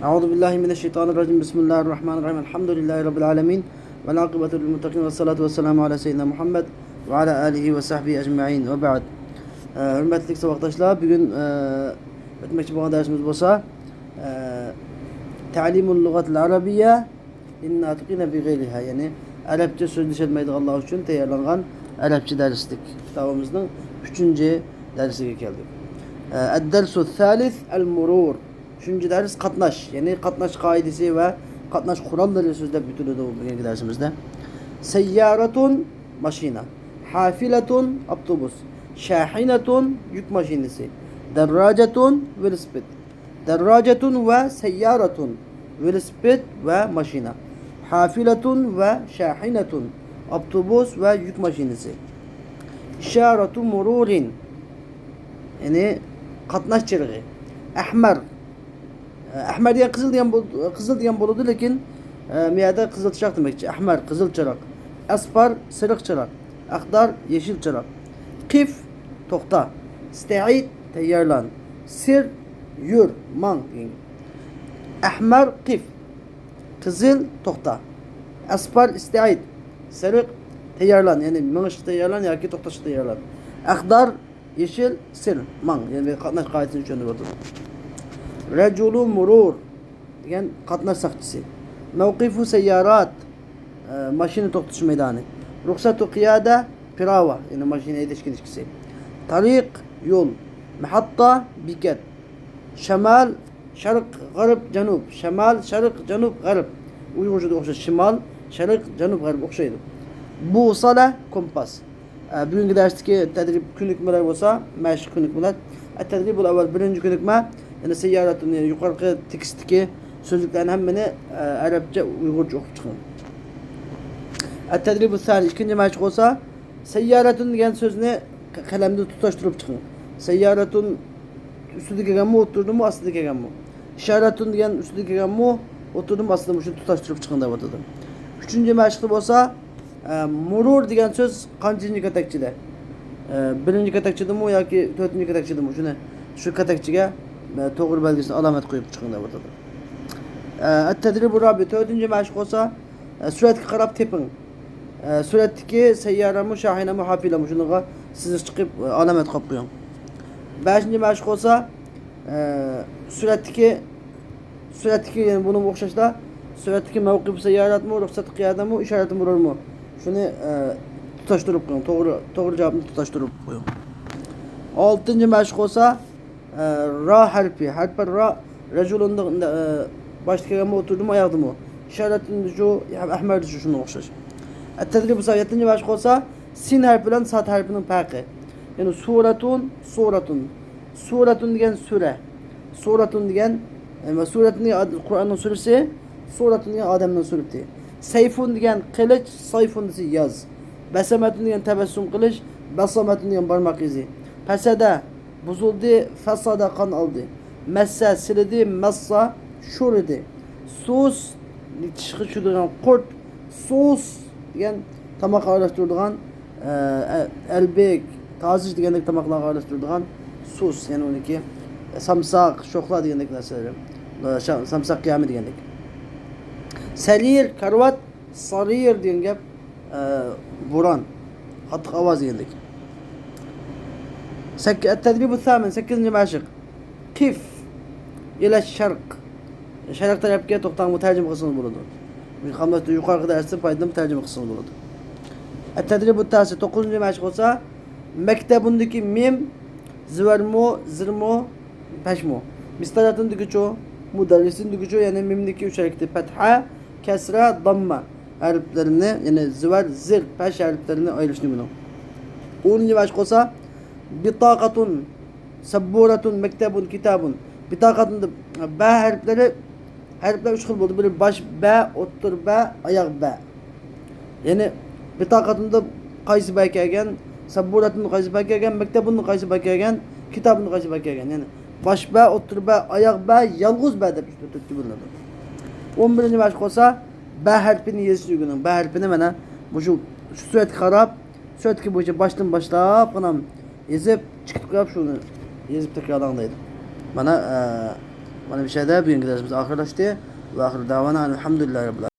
Euzubillahimineşşeytanirracim. Bismillahirrahmanirrahim. Elhamdülillahi Rabbil alemin. Vel akıbetu lil muttakin ve salatu ve selamu ala seyyidina Muhammed ve ala alihi ve sahbihi ecma'in ve ba'd. Hürmetli sabahdaşlar, bugün ötmekçi bu dersimiz olsa ta'limul lugatil arabiyye linnâtikine bi gayriha, yani Arapça sözleşilmeydi Allah için tayarlanan Arapça derslik kitabımızın 3. dersiga keldik. Ed-dersu thalith el-murur. 3. ders qatnaş, yani qatnaş kaidesi ve qatnaş kuralları sözlep bütünüdür bugünkü dersimizde. Seyyaratun maşina, hafiletun avtobus, şahinetun yük maşinesi, derracetun velosiped. Derracetun ve seyyaratun, velosiped ve maşina. Hafiletun ve şahinetun, avtobus ve yük maşinesi. İşaretu mururin, yani qatnaş çırığı. Ahmer. Ahmer diyen kızıl diyen buludu, lakin miyada kızıl çırak demekçi. Ahmer kızıl çırak. Asfar sarık çırak. Akdar yeşil çırak. Kif tokta. Sta'id teyarlan. Sir yür man. Ahmer kif. Kızıl tokta. Asfar ista'id. Sarık teyarlan, yani mınış teyarlan ya ki toktaşı teyarlan. Akdar yeşil sir man, yani qatnaş qaidesini tushunib o'tirdi. Raculu murur degan qatnash saqchisi. Mavqifu sayyarat, mashina to'xtatish maydoni. Ruxsatu qiyada pirava, yani mashina haydash kinishkisi. Tariq yo'l. Mahatta bekat. Shamal sharq g'arb janub. Shamal sharq janub g'arb. Uyg'urchada o'xshash. Shimal sharq janub g'arb o'xshaydi. Busala kompas. Bugünkü dersteki tedrib ko'nikmalar bo'lsa, mashq ko'nikmalar. Tedrib bu avval birinchi ko'nikma, yani seyyaratun, yani yuqorqi tekstdagi so'zliklarni hammani arabcha uyg'urcha o'qib chiqing. Tedrib sani ikinci mashq bo'lsa, seyyaratun degan so'zni qalamda tutashtirib chiqing. Seyyaratun ustida kelganmi, o'tirdimi, ostida kelganmi? İşaretun degan ustida kelganmi, o'tirdimi, ostida, shuni tutashtirib chiqing deb o'tadi. Uchinchi mashq bo'lsa, murur degan so'z qanchinchi katakchida? Birinchi katakchidami yoki to'rtinchi katakchidami? Shuni shu katakchiga to'g'ri belgisini alomat qo'yib chiqing deb o'tadi. At-tadribu rabi, to'rtinchi mashq bo'lsa, suratga qarab teping. Suratdagi sayyarami, shahinami, hafilami, shunga siz chiqib alomat qo'yib qo'ying. Beshinchi mashq bo'lsa, suratdagi yani buni o'xshashda suratdagi mavqif sayyaratmi, ruxsat qiyadami, ishorat mururmi? Shuni tutashtirib qo'ying. To'g'ri javobni tutashtirib qo'ying. 6-chi mashq bo'lsa, ra harfi. Harfi ra rajulun boshda kelganmi, o'tirdimi, oyoqdimi? Ishoratni shu, ahmar shu, shunga o'xshash. At-tadrib bo'lsa, 7-chi mashq bo'lsa, sin harfi bilan sat harfining farqi. Yani suratun degan sura. Suratun degan suratning Qur'onning surasi, suratun degan odamning surati. Sayfun degan qilich, sayfun desa yoz. Basamatun degan tabassum qilish, basamatun degan barmoq izi. Fasada buzuldi, fasada qon oldi. Massa silidi, massa shuridi. Sus tishqi tushiradigan qurt, sus degan tomoq aralashtiradigan, albek, tozish degandek tomoqlarga aralashtiradigan sus, yani uniki samsaq, sho'xlar degandek narsalar. Samsaq qiyami degandek. Sarir, karvat, sarir degan gap bo'ron, qattiq ovoz degandek. At-tadrib al-thamin, 8-chi mashq. Qif ila sharq. Sharq tarafga to'xtang, tarjima qilsangiz bo'ladi. Men hamda yuqorgi darsda foydali tarjima qilsangiz bo'ladi. At-tadrib al-tasi, 9-chi mashq bo'lsa, maktabundagi mim zivarmo, zirmo, pashmo. Mistaratundagi mudarrisindagi, yani mimdagi 3 harakati fatha, kasra, damma harflarini, yani zivar, zir, pash harflarini ayirishni buni. 10-chi mashq bo'lsa, bitaqatun, sabburatun, maktabun, kitabun. Bitaqatun ba harflar 3 xil bo'ldi. Biri bosh ba, o'ttir ba, oyoq ba. Yani bitaqatunda qaysi ba kelgan, sabburatun qaysi ba kelgan, maktabun qaysi ba kelgan, kitabun qaysi ba kelgan. Yani bosh ba, o'ttir ba, oyoq ba, yolg'iz ba deb turtib bo'linadi. 11-chi mashq bo'lsa, ba harfini yozishni o'rganing. Ba harfini mana shu suratga qarab, suratga bo'yicha boshdan boshlab qanam yozib, chiqib qo'yib shuni yozib takrorlang deydi. Mana Mana bir şey daha bugünkü dersimiz ahirleşti. Ve ahir davana elhamdülillahi rabbil